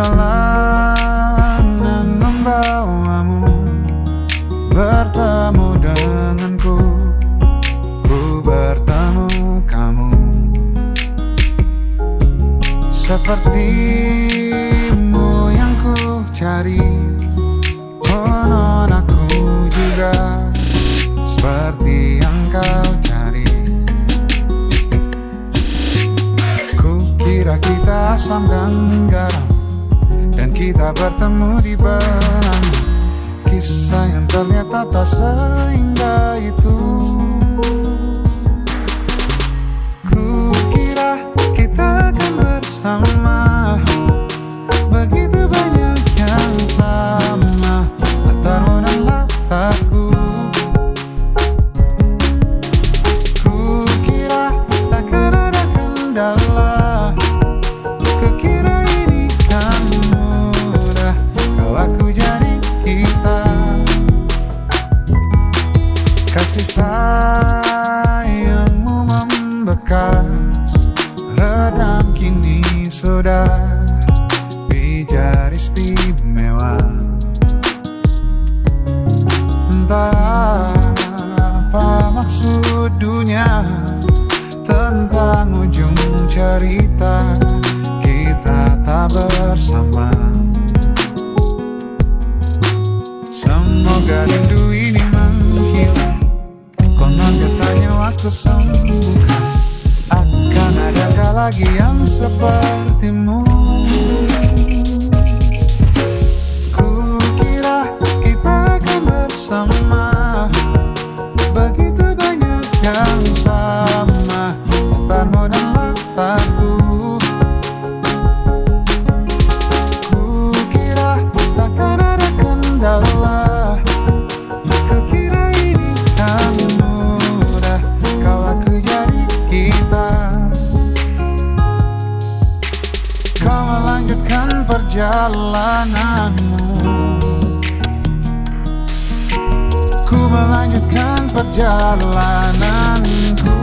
perjalanan membawamu bertemu denganku, ku bertemu kamu. Sepertimu yang ku cari, konon aku juga seperti yang kau cari. Ku kira kita asam dan garam, dan kita bertemu di belakang. Kisah yang ternyata tak seindah itu. Ku kira kita akan bersama, begitu banyak yang sama latarmu dan latarku. Ku kira takkan ada kendala, kukira ini kan mudah kalau aku jadi kita. Kasih sayangmu membekas, redam kini sudah pijar istimewa. Entah apa maksud dunia tentang ujung cerita kita tak bersama. Semoga rindu ini menghilang, konon katanya waktu sembuhkan. Akan adakah lagi yang sepertimu? Ku kira kita akan bersama, begitu banyak yang sama latarmu dan latarku. Ku kira takkan ada kendala, kukira ini kan mudah kalau aku jadi kita. Kau melanjutkan perjalananmu, ku melanjutkan perjalananku.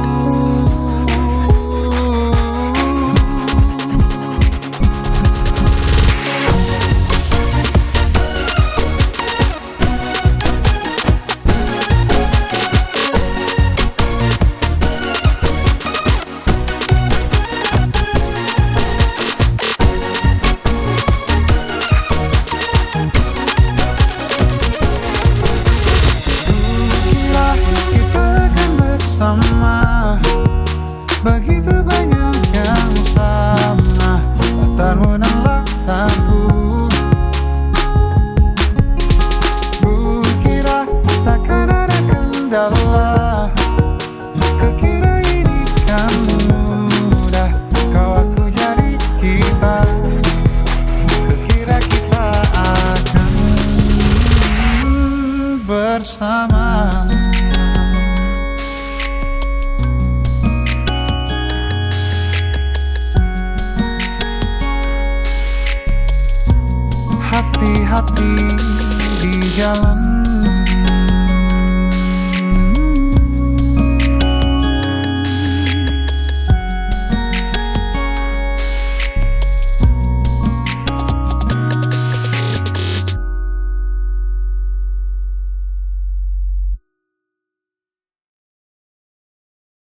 Sama, begitu banyak yang sama latarmu dan latarku. Ku kira takkan ada kendala, kukira ini kan mudah kau aku jadi kita. Kukira kita akan bersama. Hati-hati di jalan